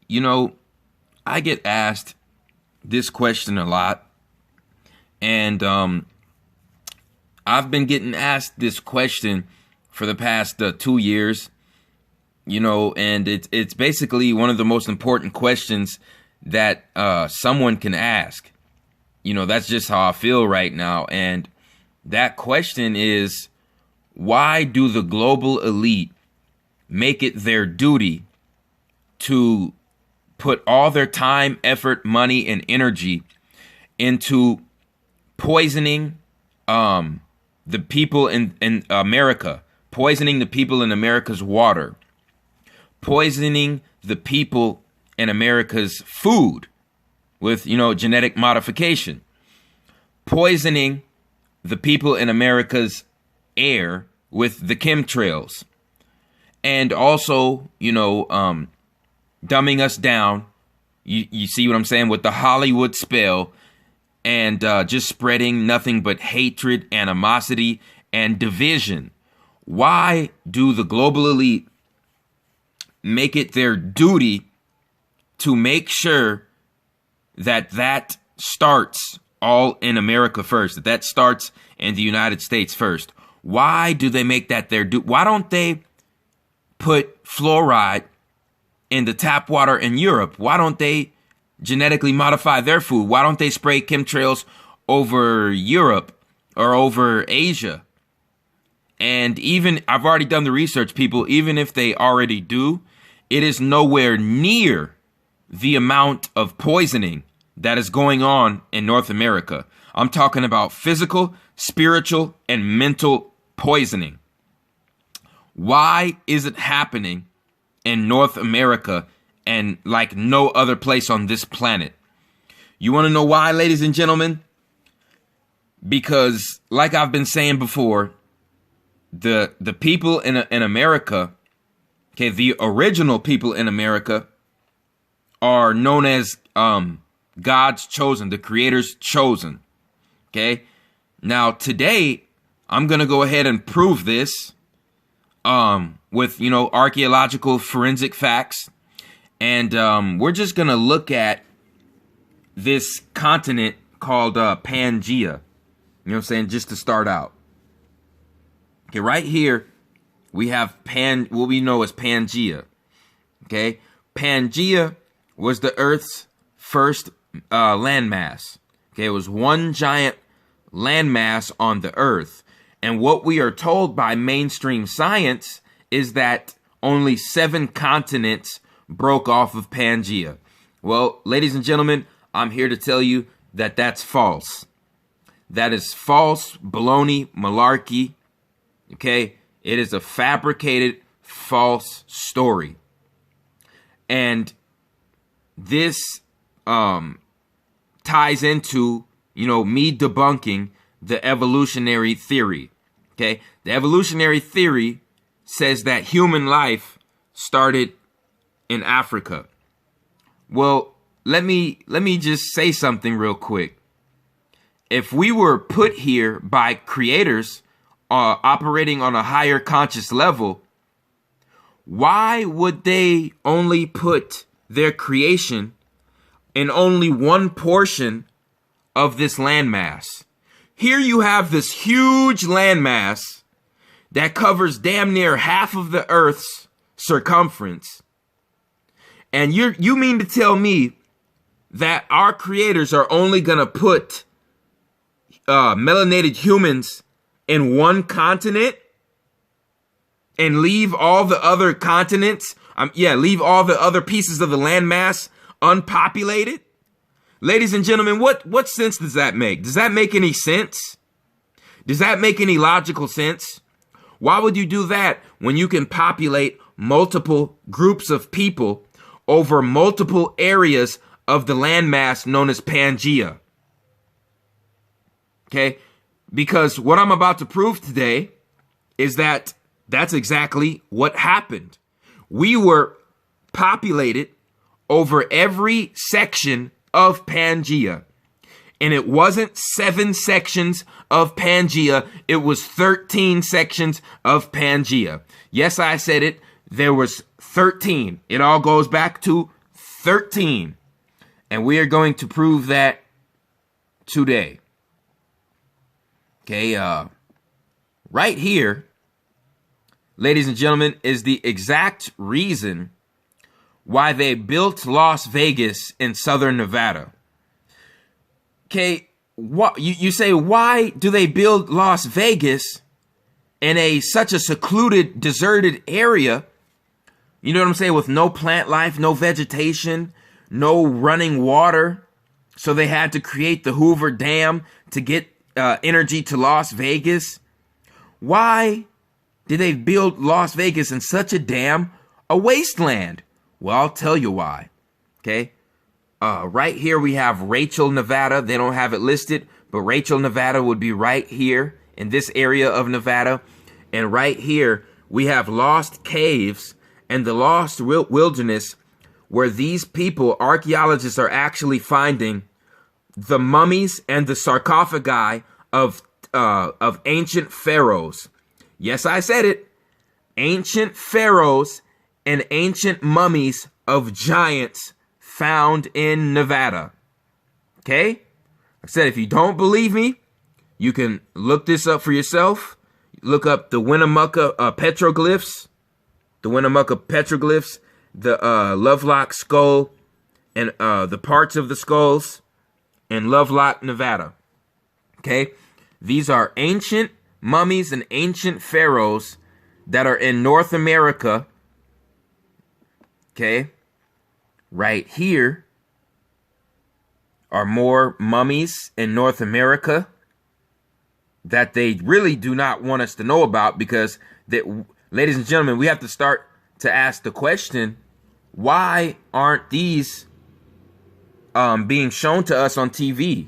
You know, I get asked this question a lot, and I've been getting asked this question for the past 2 years. And it's basically one of the most important questions that someone can ask. That's just how I feel right now. And that question is, why do the global elite make it their duty to put all their time, effort, money, and energy into poisoning the people in America, poisoning the people in America's water, poisoning the people in America's food with, genetic modification, poisoning the people in America's air with the chemtrails, and also, dumbing us down. You see what I'm saying? With the Hollywood spell, and just spreading nothing but hatred, animosity, and division. Why do the global elite make it their duty to make sure that starts all in America first, that starts in the United States first? Why do they make that their duty? Why don't they put fluoride in the tap water in Europe? Why don't they genetically modify their food? Why don't they spray chemtrails over Europe or over Asia? And even, I've already done the research, people, even if they already do, it is nowhere near the amount of poisoning that is going on in North America. I'm talking about physical, spiritual, and mental poisoning. Why is it happening in North America and like no other place on this planet? You want to know why, ladies and gentlemen? Because, like I've been saying before, the people in America, okay, the original people in America are known as God's chosen, the Creator's chosen. Okay, now today I'm gonna go ahead and prove this with archaeological forensic facts, and we're just gonna look at this continent called Pangea. You know what I'm saying? Just to start out. Okay, right here we have what we know as Pangea. Okay, Pangea was the Earth's first landmass. Okay, it was one giant landmass on the Earth. And what we are told by mainstream science is that only 7 continents broke off of Pangea. Well, ladies and gentlemen, I'm here to tell you that that's false. That is false, baloney, malarkey. Okay, it is a fabricated, false story. And this ties into, me debunking the evolutionary theory. Okay, the evolutionary theory says that human life started in Africa. Well, let me just say something real quick. If we were put here by creators operating on a higher conscious level, why would they only put their creation in only one portion of this landmass? Here you have this huge landmass that covers damn near half of the Earth's circumference. And you mean to tell me that our creators are only going to put melanated humans in one continent and leave all the other continents, leave all the other pieces of the landmass unpopulated? Ladies and gentlemen, what sense does that make? Does that make any sense? Does that make any logical sense? Why would you do that when you can populate multiple groups of people over multiple areas of the landmass known as Pangea? Okay, because what I'm about to prove today is that that's exactly what happened. We were populated over every section of Pangea. And it wasn't 7 sections of Pangea. It was 13 sections of Pangea. Yes, I said it. There was 13. It all goes back to 13. And we are going to prove that today. Okay, right here, ladies and gentlemen, is the exact reason why they built Las Vegas in southern Nevada. Okay, what you say, why do they build Las Vegas in such a secluded, deserted area? You know what I'm saying? With no plant life, no vegetation, no running water. So they had to create the Hoover Dam to get energy to Las Vegas. Why did they build Las Vegas in such a wasteland? Well, I'll tell you why. Okay. Right here we have Rachel, Nevada. They don't have it listed, but Rachel, Nevada would be right here in this area of Nevada. And right here we have Lost Caves and the Lost Wilderness, where these people, archaeologists, are actually finding the mummies and the sarcophagi of ancient pharaohs. Yes, I said it. Ancient pharaohs and ancient mummies of giants found in Nevada. Okay? I said, if you don't believe me, you can look this up for yourself. Look up the Winnemucca petroglyphs. The Winnemucca petroglyphs, the Lovelock skull, and the parts of the skulls in Lovelock, Nevada. Okay? These are ancient mummies and ancient pharaohs that are in North America. Okay? Right here are more mummies in North America that they really do not want us to know about, because ladies and gentlemen, we have to start to ask the question, why aren't these being shown to us on TV?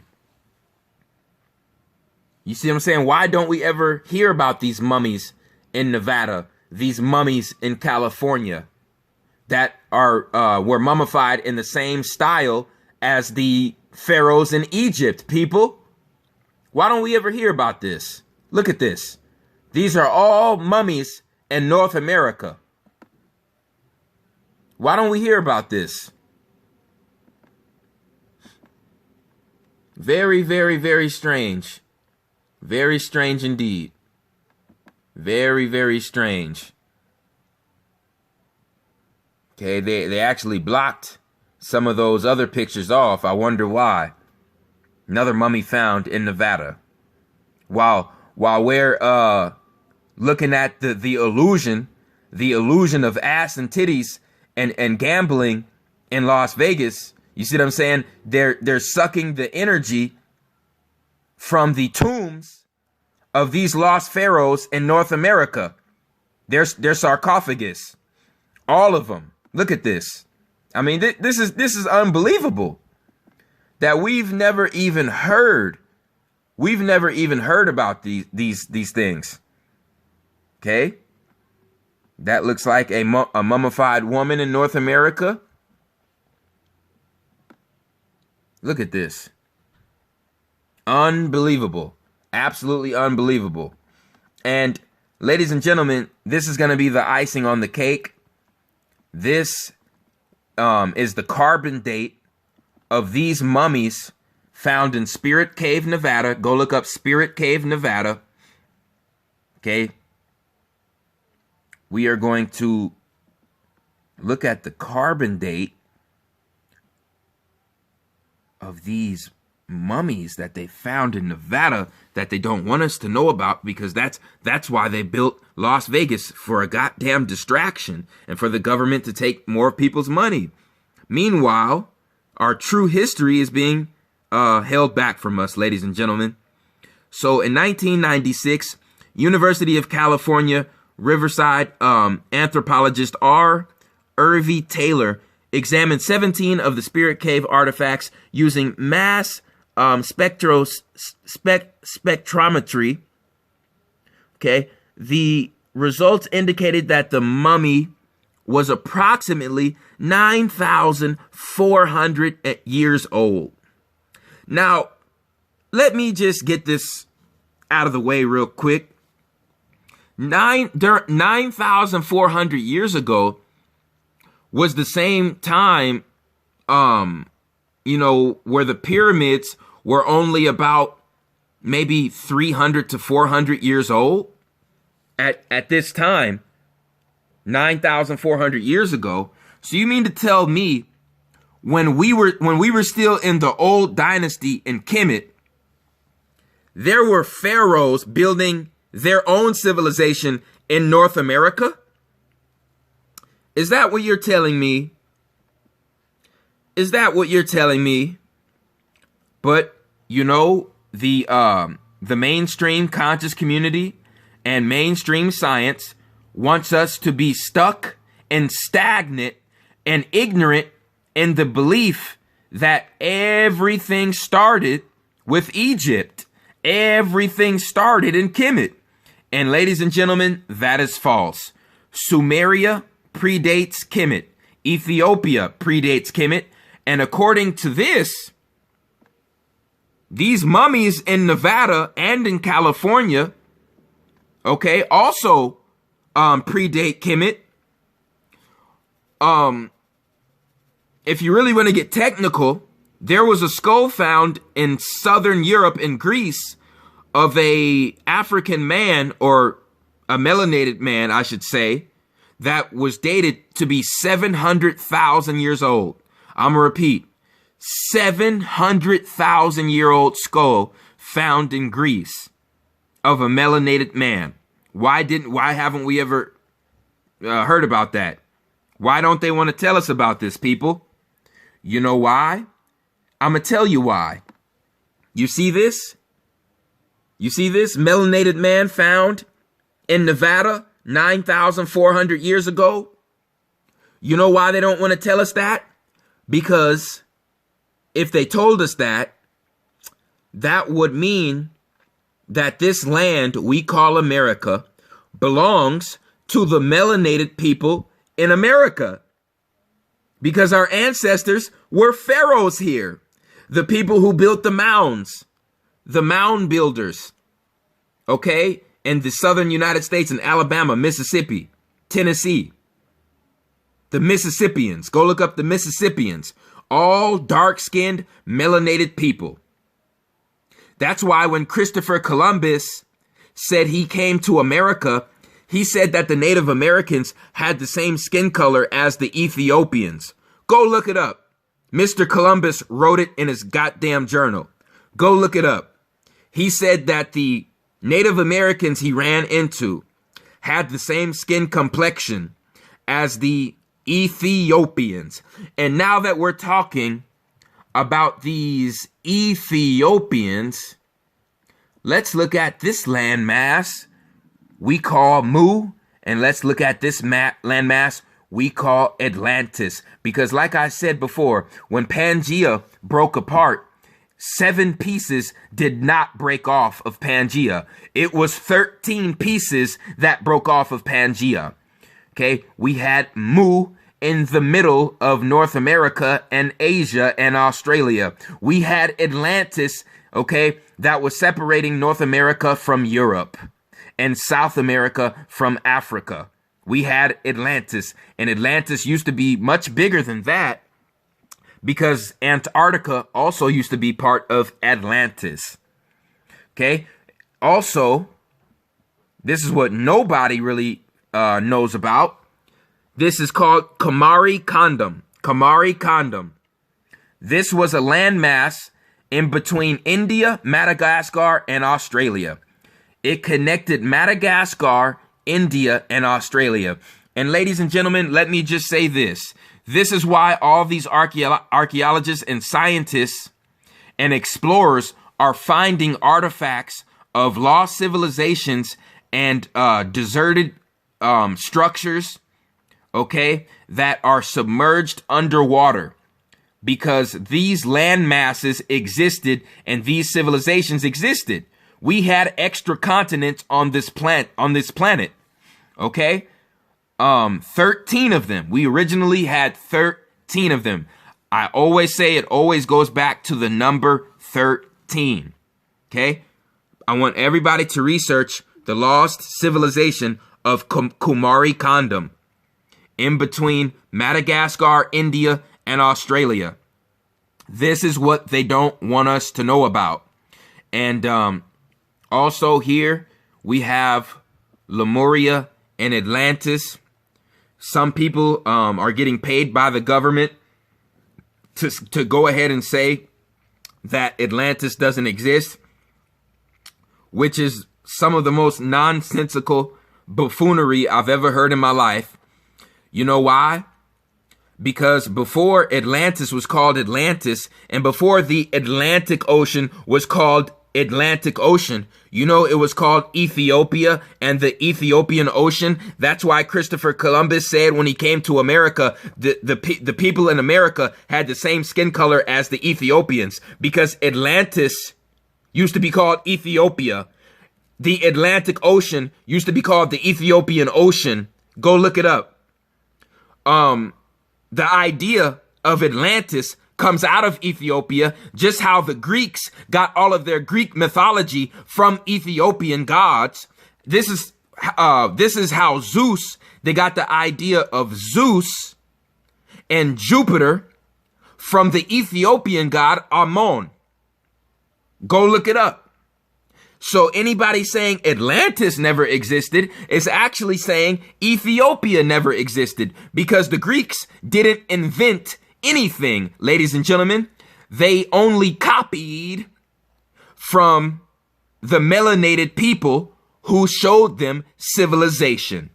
You see what I'm saying? Why don't we ever hear about these mummies in Nevada, these mummies in California that were mummified in the same style as the pharaohs in Egypt, people? Why don't we ever hear about this? Look at this. These are all mummies in North America. Why don't we hear about this? Very, very, very strange. Very strange indeed. Very, very strange. Okay, they actually blocked some of those other pictures off. I wonder why. Another mummy found in Nevada. While we're looking at the illusion of ass and titties and gambling in Las Vegas, you see what I'm saying? They're sucking the energy from the tombs of these lost pharaohs in North America. Their sarcophagus, all of them. Look at this. I mean, this is unbelievable that we've never even heard. We've never even heard about these things. Okay, that looks like a mummified woman in North America. Look at this. Unbelievable. Absolutely unbelievable. And ladies and gentlemen, this is going to be the icing on the cake. This is the carbon date of these mummies found in Spirit Cave, Nevada. Go look up Spirit Cave, Nevada. Okay. We are going to look at the carbon date of these mummies that they found in Nevada that they don't want us to know about, because that's why they built Las Vegas, for a goddamn distraction and for the government to take more people's money. Meanwhile, our true history is being held back from us, ladies and gentlemen. So in 1996, University of California, Riverside anthropologist R. Irvie Taylor examined 17 of the Spirit Cave artifacts using mass spectrometry. Okay, the results indicated that the mummy was approximately 9,400 years old. Now, let me just get this out of the way real quick. 9,400 years ago was the same time where the pyramids were only about maybe 300 to 400 years old at this time, 9,400 years ago. So you mean to tell me when we were still in the old dynasty in Kemet, there were pharaohs building their own civilization in North America? Is that what you're telling me? Is that what you're telling me? But, the mainstream conscious community and mainstream science wants us to be stuck and stagnant and ignorant in the belief that everything started with Egypt. Everything started in Kemet. And ladies and gentlemen, that is false. Sumeria predates Kemet. Ethiopia predates Kemet. And according to this, these mummies in Nevada and in California, also predate Kemet. If you really want to get technical, there was a skull found in southern Europe in Greece of a African man, or a melanated man, I should say, that was dated to be 700,000 years old. I'm going to repeat, 700,000-year-old skull found in Greece of a melanated man. Why haven't we ever heard about that? Why don't they want to tell us about this, people? You know why? I'm going to tell you why. You see this? You see this melanated man found in Nevada 9,400 years ago? You know why they don't want to tell us that? Because if they told us that, that would mean that this land we call America belongs to the melanated people in America. Because our ancestors were pharaohs here. The people who built the mounds, the mound builders, in the southern United States, in Alabama, Mississippi, Tennessee. The Mississippians, go look up the Mississippians, all dark-skinned, melanated people. That's why when Christopher Columbus said he came to America, he said that the Native Americans had the same skin color as the Ethiopians. Go look it up. Mr. Columbus wrote it in his goddamn journal. Go look it up. He said that the Native Americans he ran into had the same skin complexion as the Ethiopians. And now that we're talking about these Ethiopians, let's look at this landmass we call Mu, and let's look at this landmass we call Atlantis. Because like I said before, when Pangea broke apart, 7 pieces did not break off of Pangea. It was 13 pieces that broke off of Pangea. We had Mu in the middle of North America and Asia and Australia. We had Atlantis, that was separating North America from Europe and South America from Africa. We had Atlantis, and Atlantis used to be much bigger than that because Antarctica also used to be part of Atlantis. Also, this is what nobody really knows about. This is called Kamari Condom. Kamari Condom. This was a landmass in between India, Madagascar, and Australia. It connected Madagascar, India, and Australia. And ladies and gentlemen, let me just say this. This is why all these archaeologists and scientists and explorers are finding artifacts of lost civilizations and deserted structures, that are submerged underwater, because these land masses existed and these civilizations existed. We had extra continents on this planet. 13 of them. We originally had 13 of them. I always say it always goes back to the number 13. I want everybody to research the lost civilization of Kumari Condom in between Madagascar, India, and Australia. This is what they don't want us to know about. And also here we have Lemuria and Atlantis. Some people are getting paid by the government to go ahead and say that Atlantis doesn't exist, which is some of the most nonsensical buffoonery I've ever heard in my life. You know why? Because before Atlantis was called Atlantis, and before the Atlantic Ocean was called Atlantic Ocean, you know it was called Ethiopia and the Ethiopian Ocean. That's why Christopher Columbus said when he came to America, the people in America had the same skin color as the Ethiopians, because Atlantis used to be called Ethiopia. The Atlantic Ocean used to be called the Ethiopian Ocean. Go look it up. The idea of Atlantis comes out of Ethiopia, just how the Greeks got all of their Greek mythology from Ethiopian gods. This is how Zeus, they got the idea of Zeus and Jupiter from the Ethiopian god Ammon. Go look it up. So anybody saying Atlantis never existed is actually saying Ethiopia never existed, because the Greeks didn't invent anything, ladies and gentlemen. They only copied from the melanated people who showed them civilization.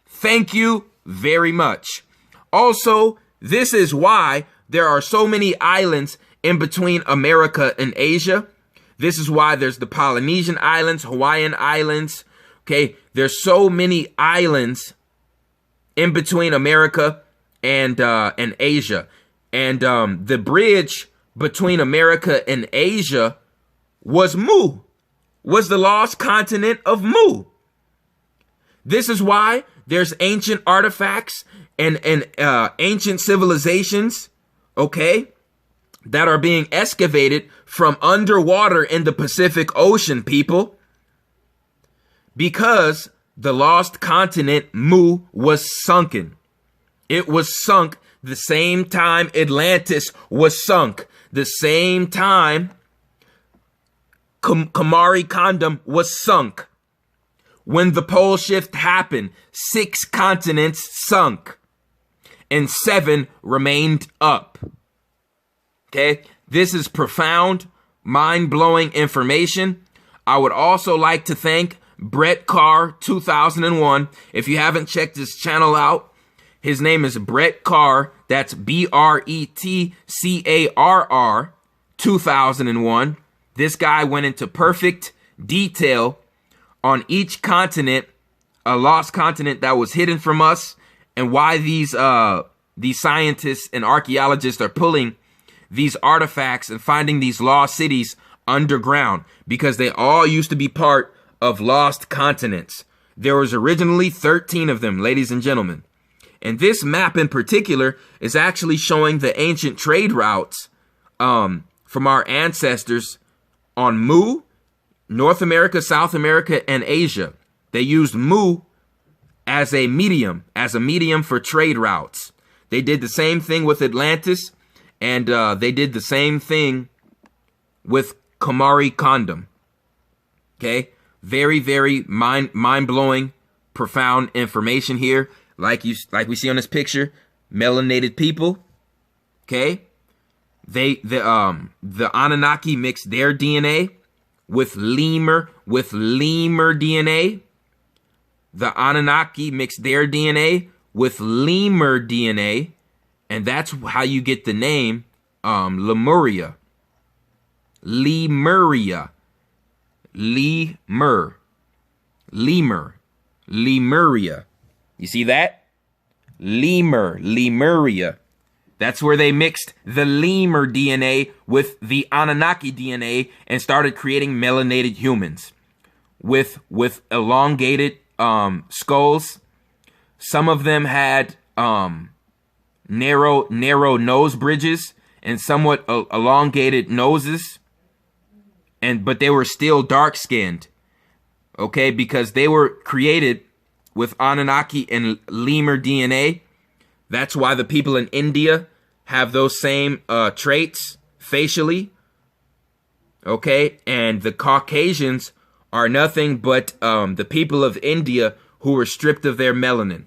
Thank you very much. Also, this is why there are so many islands in between America and Asia. This is why there's the Polynesian Islands, Hawaiian Islands. Okay, there's so many islands in between America and Asia. And the bridge between America and Asia was Mu, was the lost continent of Mu. This is why there's ancient artifacts and ancient civilizations, okay, that are being excavated from underwater in the Pacific Ocean, people. Because the lost continent Mu was sunken. It was sunk the same time Atlantis was sunk. The same time Kamari Condom was sunk. When the pole shift happened, 6 continents sunk and 7 remained up. Okay, this is profound, mind-blowing information. I would also like to thank Brett Carr 2001. If you haven't checked his channel out, his name is Brett Carr. That's BRETCARR 2001. This guy went into perfect detail on each continent, a lost continent that was hidden from us, and why these scientists and archaeologists are pulling these artifacts and finding these lost cities underground, because they all used to be part of lost continents. There was originally 13 of them, ladies and gentlemen. And this map in particular is actually showing the ancient trade routes from our ancestors on Mu, North America, South America, and Asia. They used Mu as a medium for trade routes. They did the same thing with Atlantis. And they did the same thing with Kamari Condom. Okay, very, very mind-blowing, profound information here. Like we see on this picture, melanated people. Okay, the Anunnaki mixed their DNA with lemur DNA. The Anunnaki mixed their DNA with lemur DNA. And that's how you get the name Lemuria. Lemuria. Lemuria. You see that? Lemuria. That's where they mixed the lemur DNA with the Anunnaki DNA and started creating melanated humans with elongated skulls. Some of them had narrow nose bridges and somewhat elongated noses, but they were still dark skinned, okay, because they were created with Anunnaki and lemur DNA. That's why the people in India, have those same traits facially. Okay, and the Caucasians are nothing but the people of India who were stripped of their melanin.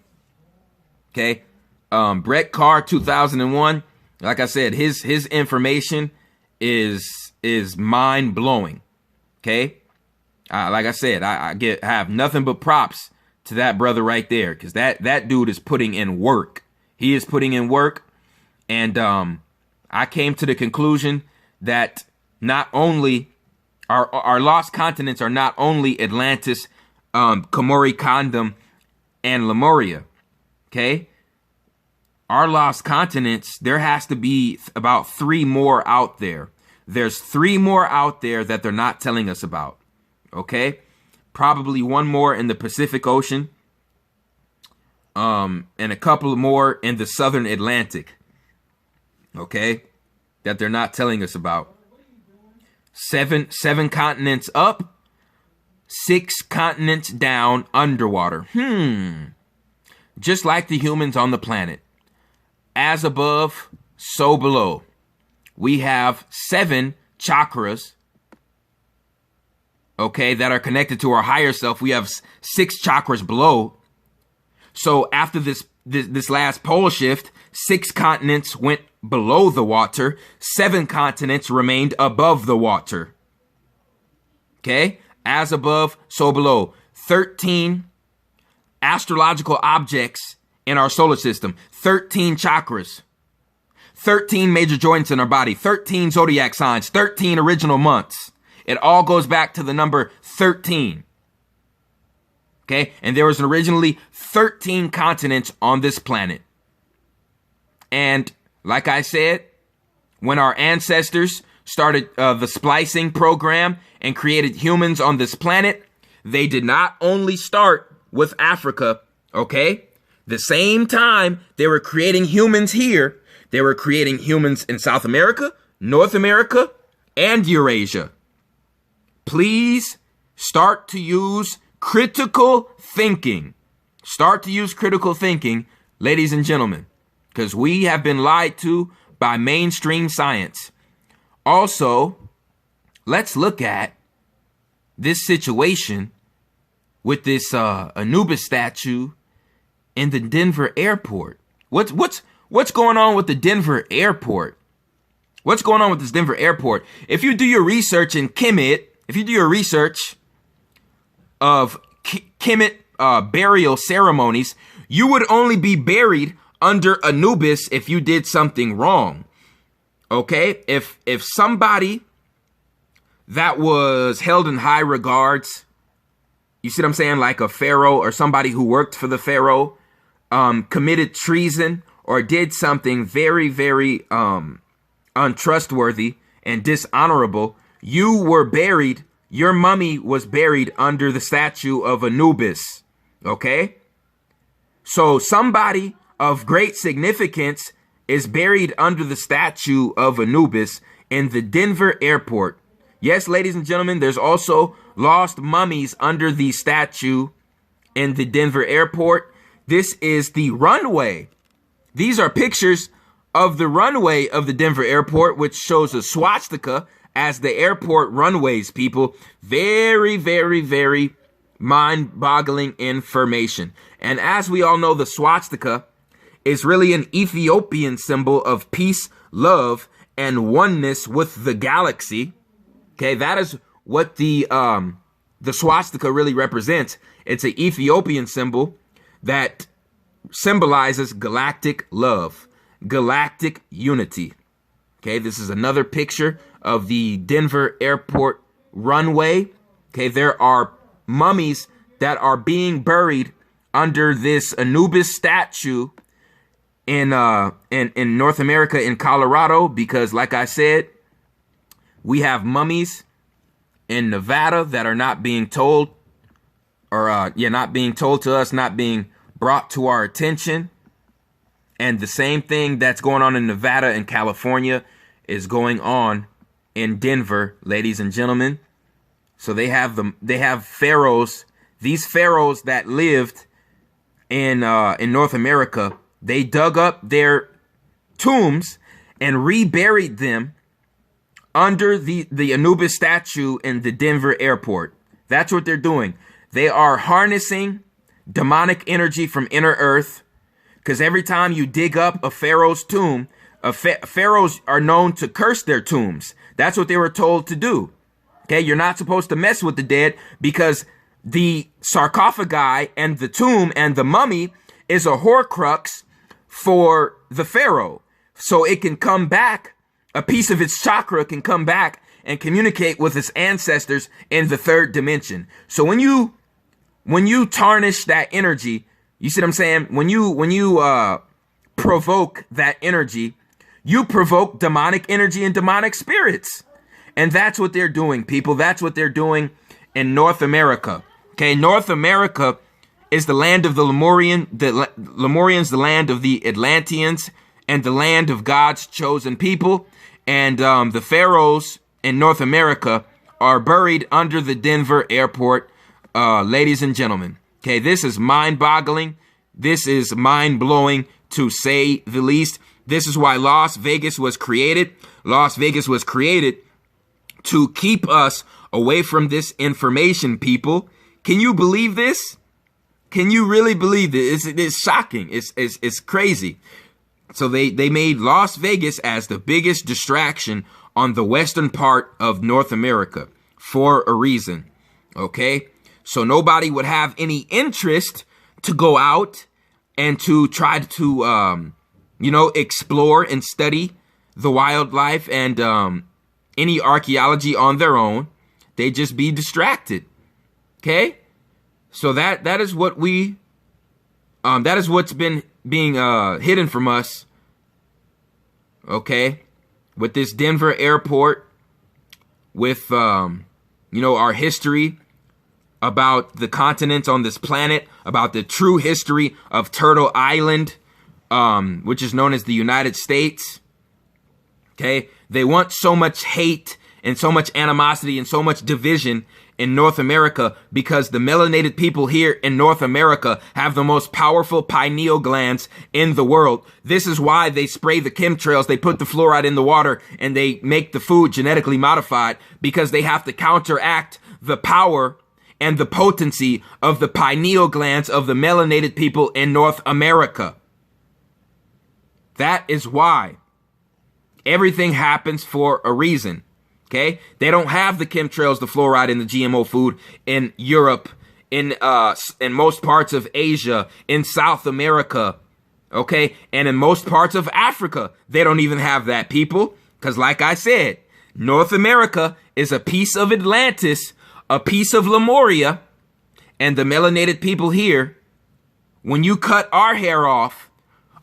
Okay, Brett Carr, 2001. Like I said, his information is mind blowing. Okay, like I said, I have nothing but props to that brother right there, because that dude is putting in work. He is putting in work, and I came to the conclusion that not only our lost continents are not only Atlantis, Komori Kingdom, and Lemuria. Okay, our lost continents, there has to be about 3 more out there. There's 3 more out there that they're not telling us about. Okay, probably 1 more in the Pacific Ocean, and a couple more in the Southern Atlantic. Okay, that they're not telling us about. 7 continents up, 6 continents down underwater. Just like the humans on the planet. As above, so below. We have 7 chakras, okay, that are connected to our higher self. We have 6 chakras below. So after this last pole shift, 6 continents went below the water. 7 continents remained above the water. Okay? As above, so below. 13 astrological objects in our solar system. 13 chakras. 13 major joints in our body. 13 zodiac signs. 13 original months. It all goes back to the number 13. Okay? And there was originally 13 continents on this planet. And like I said, when our ancestors started the splicing program and created humans on this planet, they did not only start with Africa, okay? The same time they were creating humans here, they were creating humans in South America, North America, and Eurasia. Please start to use critical thinking. Start to use critical thinking, ladies and gentlemen, because we have been lied to by mainstream science. Also, let's look at this situation with this Anubis statue in the Denver airport. What's going on with the Denver airport? What's going on with this Denver airport? If you do your research in Kemet, if you do your research of Kemet burial ceremonies, you would only be buried under Anubis if you did something wrong. Okay? If somebody that was held in high regards, you see what I'm saying, like a pharaoh or somebody who worked for the pharaoh, committed treason or did something very, very untrustworthy and dishonorable, you were buried, your mummy was buried under the statue of Anubis. Okay? So somebody of great significance is buried under the statue of Anubis in the Denver airport. Yes, ladies and gentlemen, there's also lost mummies under the statue in the Denver airport. This is the runway. These are pictures of the runway of the Denver airport, which shows a swastika as the airport runways, people. Very, very, very mind-boggling information. And as we all know, the swastika is really an Ethiopian symbol of peace, love, and oneness with the galaxy. Okay, that is what the swastika really represents. It's an Ethiopian symbol that symbolizes galactic love, galactic unity. Okay, this is another picture of the Denver airport runway. Okay, there are mummies that are being buried under this Anubis statue in North America, in Colorado, because like I said, we have mummies in Nevada that are not being told, or not being told to us, not being brought to our attention. And the same thing that's going on in Nevada and California is going on in Denver, ladies and gentlemen. So they have pharaohs, these pharaohs that lived in North America. They dug up their tombs and reburied them under the Anubis statue in the Denver airport. That's what they're doing. They are harnessing demonic energy from inner earth, because every time you dig up a pharaoh's tomb, pharaohs are known to curse their tombs. That's what they were told to do. Okay, you're not supposed to mess with the dead, because the sarcophagi and the tomb and the mummy is a horcrux for the pharaoh. So it can come back, a piece of its chakra can come back and communicate with its ancestors in the third dimension. So when you tarnish that energy, you see what I'm saying? When you provoke that energy, you provoke demonic energy and demonic spirits. And that's what they're doing, people. That's what they're doing in North America. Okay, North America is the land of the Lemurians, the land of the Atlanteans, and the land of God's chosen people. And the pharaohs in North America are buried under the Denver airport, ladies and gentlemen. Okay, this is mind-boggling. This is mind-blowing, to say the least. This is why Las Vegas was created. Las Vegas was created to keep us away from this information, people. Can you believe this? Can you really believe this? It's shocking. It's crazy. So they made Las Vegas as the biggest distraction on the western part of North America for a reason. Okay? So nobody would have any interest to go out and to try to, explore and study the wildlife and any archaeology on their own. They just be distracted. Okay? So that is what that is what's been being hidden from us. Okay? With this Denver airport, with, our history about the continents on this planet, about the true history of Turtle Island, which is known as the United States. Okay? They want so much hate and so much animosity and so much division in North America because the melanated people here in North America have the most powerful pineal glands in the world. This is why they spray the chemtrails, they put the fluoride in the water, and they make the food genetically modified, because they have to counteract the power and the potency of the pineal glands of the melanated people in North America. That is why. Everything happens for a reason. Okay? They don't have the chemtrails, the fluoride, and the GMO food in Europe, in most parts of Asia, in South America, okay? And in most parts of Africa. They don't even have that, people. Because like I said, North America is a piece of Atlantis, a piece of Lemuria, and the melanated people here, when you cut our hair off,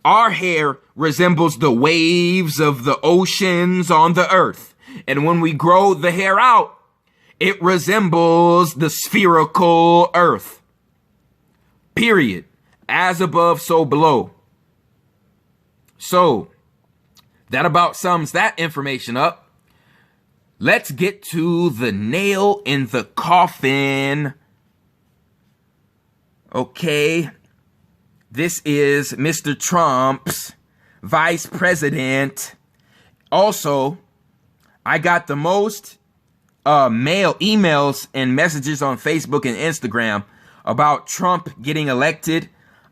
our hair resembles the waves of the oceans on the earth. And when we grow the hair out, it resembles the spherical earth. Period. As above, so below. So, that about sums that information up. Let's get to the nail in the coffin. Okay. This is Mr. Trump's vice president. Also, I got the most emails and messages on Facebook and Instagram about Trump getting elected.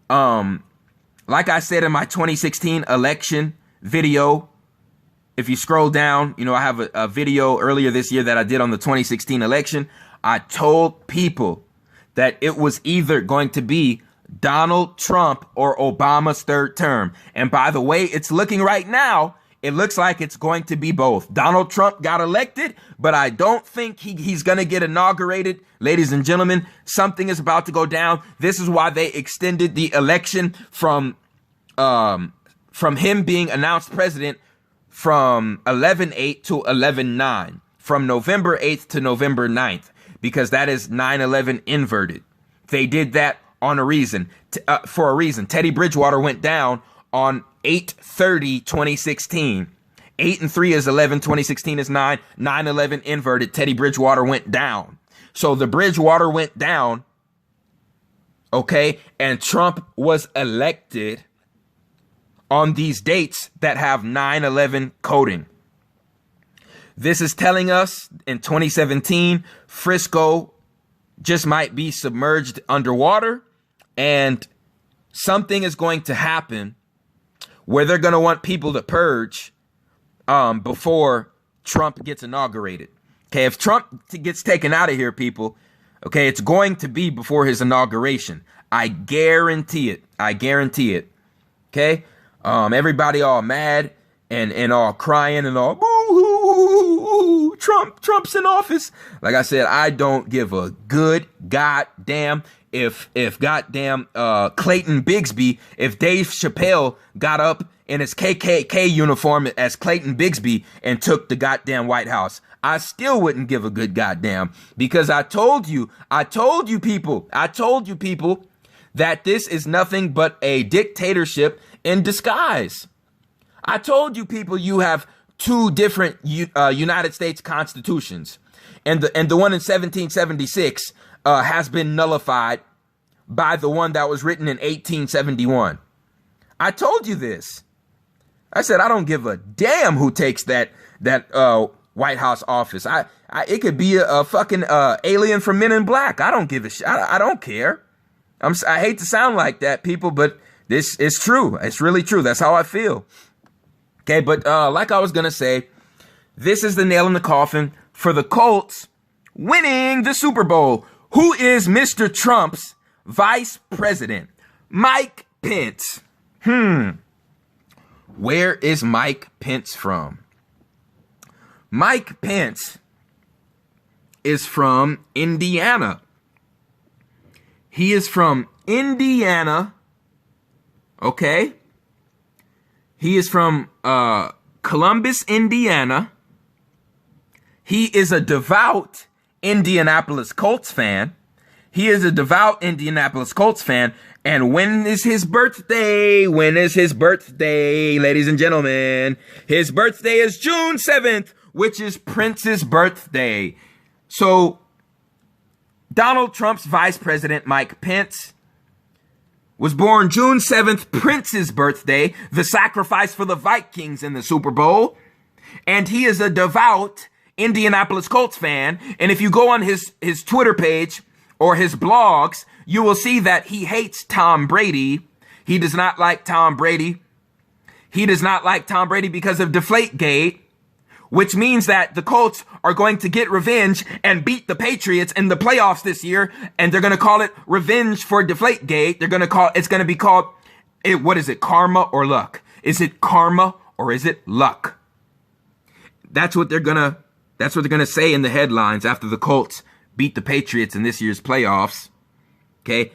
Like I said in my 2016 election video, if you scroll down, I have a video earlier this year that I did on the 2016 election. I told people that it was either going to be Donald Trump or Obama's third term. And by the way, it's looking right now, it looks like it's going to be both. Donald Trump got elected, but I don't think he's going to get inaugurated. Ladies and gentlemen, something is about to go down. This is why they extended the election from him being announced president from 11/8 to 11/9, from November 8th to November 9th, because that is 9/11 inverted. They did that on a reason, for a reason. Teddy Bridgewater went down on 8/30/2016. 8 and 3 is 11. 2016 is 9. 9/11 inverted. Teddy Bridgewater went down. So the Bridgewater went down. Okay. And Trump was elected on these dates that have 9/11 coding. This is telling us in 2017, Frisco just might be submerged underwater, and something is going to happen where they're going to want people to purge before Trump gets inaugurated. Okay, if Trump gets taken out of here, people, okay, it's going to be before his inauguration. I guarantee it. I guarantee it. Okay, everybody all mad and all crying and all boo-hoo, Trump's in office. Like I said, I don't give a good goddamn if goddamn Clayton Bigsby, if Dave Chappelle got up in his KKK uniform as Clayton Bigsby and took the goddamn White House. I still wouldn't give a good goddamn, because I told you people that this is nothing but a dictatorship in disguise. I told you people you have two different United States constitutions, and the one in 1776 has been nullified by the one that was written in 1871. I told you this. I said I don't give a damn who takes that White House office. It could be a fucking alien from Men in Black. I don't give a shit. I don't care. I hate to sound like that, people, but this is true. It's really true. That's how I feel. Okay, but like I was gonna say, this is the nail in the coffin for the Colts winning the Super Bowl. Who is Mr. Trump's vice president? Mike Pence. Where is Mike Pence from? Mike Pence is from Indiana. He is from Indiana. Okay. He is from Columbus, Indiana. He is a devout Indianapolis Colts fan. And when is his birthday? Ladies and gentlemen? His birthday is June 7th, which is Prince's birthday. So Donald Trump's vice president, Mike Pence, was born June 7th, Prince's birthday, the sacrifice for the Vikings in the Super Bowl. And he is a devout Indianapolis Colts fan. And if you go on his Twitter page or his blogs, you will see that he hates Tom Brady. He does not like Tom Brady. He does not like Tom Brady because of Deflategate, which means that the Colts are going to get revenge and beat the Patriots in the playoffs this year, and they're going to call it Revenge for Deflategate. It's going to be called, what is it, karma or luck? Is it karma or is it luck? That's what they're going to say in the headlines after the Colts beat the Patriots in this year's playoffs. Okay?